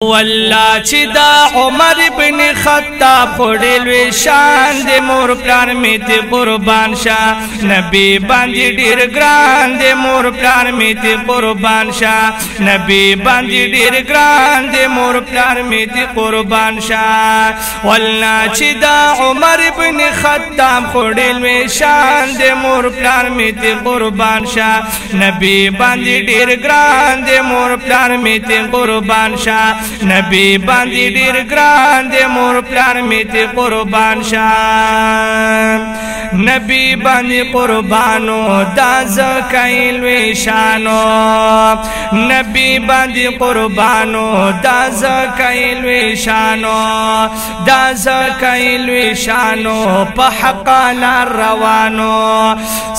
والله چې دا عمر ابن خطاب خړل وی شان دې مور پلار می ته قربان شاه نبی باندې ډیر ګران دې مور پلار می ته قربان شاه نبی باندې ډیر ګران دې مور پلار می ته قربان شاه والله چې دا عمر ابن خطاب خړل وی شان دې مور پلار می ته قربان شاه نبی باندې ډیر ګران دې مور پلار می ته قربان شاه نبی باندې ډیر ګران دې مور پلار می ته قربان شاه نبی باندې قربانو دا زکایل وی شانو نبی باندې قربانو دا زکایل وی شانو دا زکایل وی شانو په حق لار روانو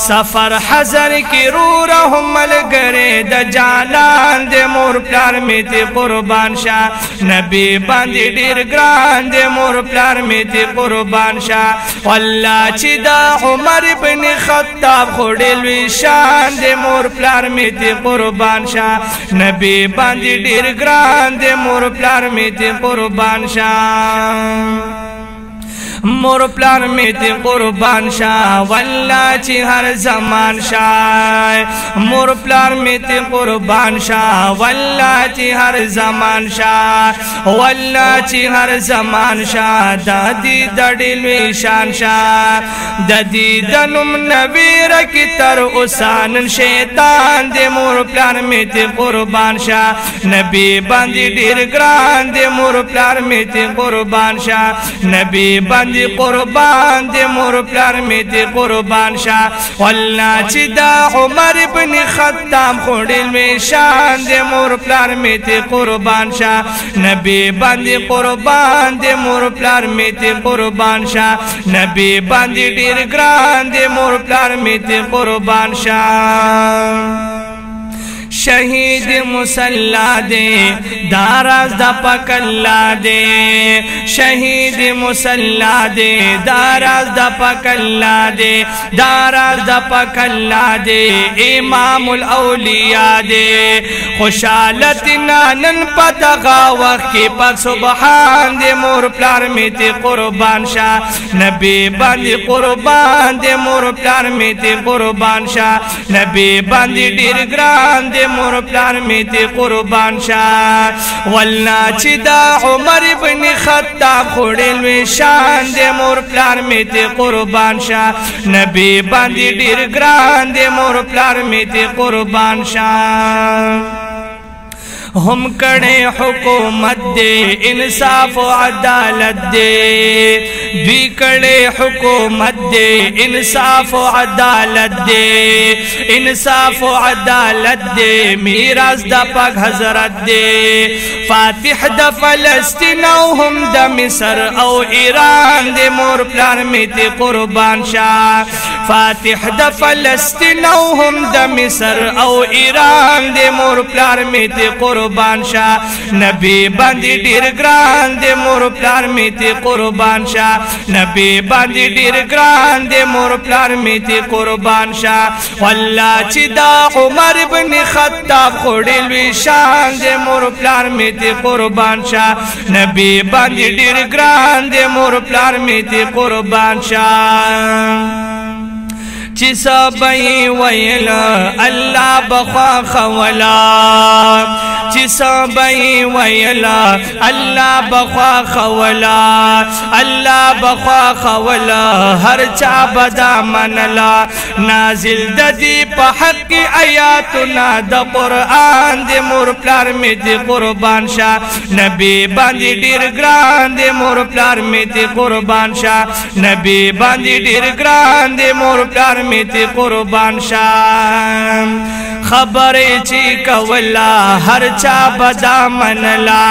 سفر حذر کی رو رحم ملګری د جانان دې مور پلار می ته قربان شاه نبی باندې ډیر ګران دې مور پلار می ته قربان شاه والله چې دا عمر ابن خطاب خړل وی شان دې مور پلار می ته قربان شاه نبی باندې ډیر ګران دې مور پلار می ته قربان شاه مور پلار می ته قربان شاه والله چې هر زمان شاه مور پلار می ته قربان شاه والله چې هر زمان شاه والله چې هر زمان شاه د دې د ډېلوي شان شاه د دې د نوم نویر کی تر اوسان شیطان دې مور پلار می ته قربان شاه نبی باندې ډیر ګران دې مور پلار می ته قربان شاه نبی باندې قربان دې مور پلار می ته قربان شاه والله چې دا عمر ابن خطاب خړل می شان دې مور پلار می ته قربان شاه نبی باندې قربان دې مور پلار می ته قربان شاه نبی باندې ډیر ګران دې مور پلار می ته قربان شاه شهید مسلا دے داراز دا پکلا دے شهید مسلا دے داراز دا پکلا دے داراز دا پکلا دے امام الاولیاء دے خوشالت نانن پتغا وقت کی پاک سبحان دے مور پلار می تے قربان شاہ نبی باندی قربان دے مور پلار می تے قربان شاہ نبی باندی ډیر ګران دے مور پلار می ته قربان شاه والله چې دا عمر ابن خطاب خړل وی شان دې مور پلار می ته قربان شاه نبی باندې ډیر ګران دې مور پلار می ته قربان شاه هم کڑے حکومت دے انصاف و عدالت دے دوی کڑے حکومت دے انصاف و عدالت دے انصاف و عدالت دے میراث دا پاک حضرت دے فاتح دا فلسطین او هم دا مصر او ایران دے مور پلار می تے قربان شاہ فاتح دا فلسطین او هم دا مصر او ایران دے مور پلار می تے قربان شاه نبی باندې ډیر ګران دې مور پلار می ته قربان شاه نبی باندې ډیر ګران دې مور پلار می ته قربان شاه والله چې دا عمر ابن خطاب خړل وی شان دې مور پلار می ته قربان شاه نبی باندې ډیر ګران دې مور پلار می ته قربان شاه چې سبای ویل الله بخوا خولا چې سبای ویل الله بخوا خولا الله بخوا خولا هر چا بدا منلا نازل د دې په حق آیاتنا د قران د مور پلار می ته قربان شاه نبی باندې ډیر ګران د مور پلار می ته قربان شاه نبی باندې ډیر ګران د مور پلار می ته قربان شاه خبرې چې کولا هر چا بدا منلا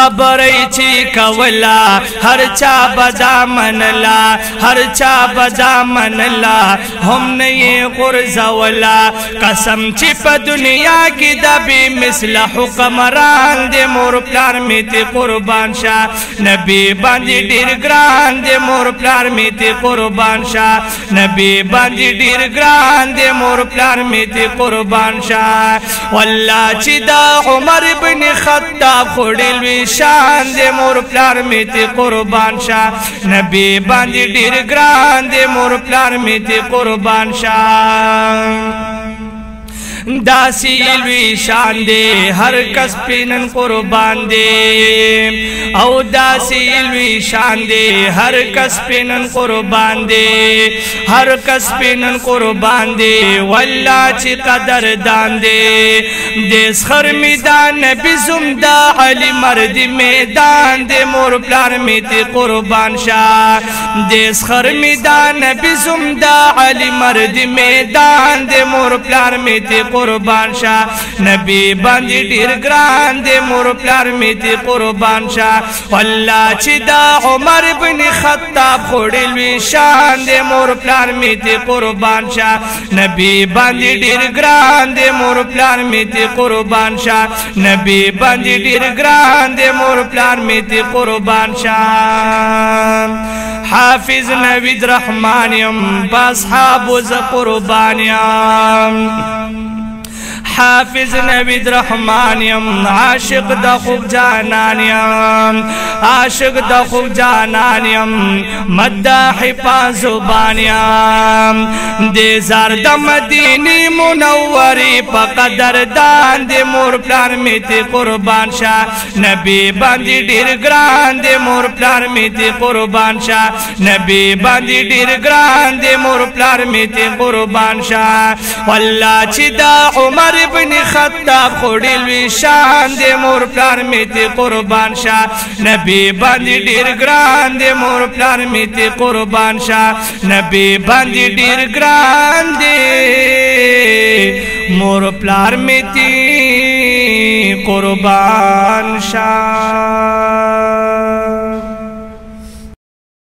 خبرې چې کولا هر چا بدا منلا هر چا بدا منلا هم نه غرزولا قسم چې په دنیا کې د بې مثل حکمران دې مور پلار مې ته قربان شه نبی باندې ډېر ګران دې مور پلار مې ته قربان شه نبی باندې ډېر ګران دې مور پلار مې ته قربان شه والله چې دا عمر ابن خطاب خړل وی شان دې مور پلار مې ته قربان شه نبی باندې ډېر ګران دې مور پلار مې ته قربان شه داسی لوی شان دے ہر کس پینن قربان دے او داسی لوی شان دے ہر کس پینن قربان دے ہر کس پینن قربان دے واللہ چی قدر دان دے دیس خر میدان نبی زمدہ علی مرد میدان دے مور پلار میتی قربان شاہ دیس خر میدان نبی زمدہ علی مرد میدان دے مور پلار میتی قربان شاہ نبی باندې ډیر ګران دې مور پلار می ته قربان شاہ والله چې دا عمر ابن خطاب خړل وی شان دې مور پلار می ته قربان شاہ نبی باندې ډیر ګران دې مور پلار می ته قربان شاہ نبی باندې ډیر ګران دې مور پلار می ته قربان شاہ حافظ نوید رحمانیم باصحاب ز قربانیم حافظ نوید رحمانیم عاشق د خوب جانانیم عاشق د خوب جانانیم مداح پا زبانیم دې زار د مدینه منورې په قدر دان دې مور پلار می ته قربان شاه نبی باندې ډیر ګران دې مور پلار می ته قربان شاه نبی باندې ډیر ګران دې مور پلار می ته قربان شاه والله چې دا عمر ابن خطاب خړل وی شان دې مور پلار می ته قربان شاه نبی باندې ډیر ګران دې مور پلار می ته قربان شاه نبی باندې ډیر ګران دې مور پلار می ته قربان شاه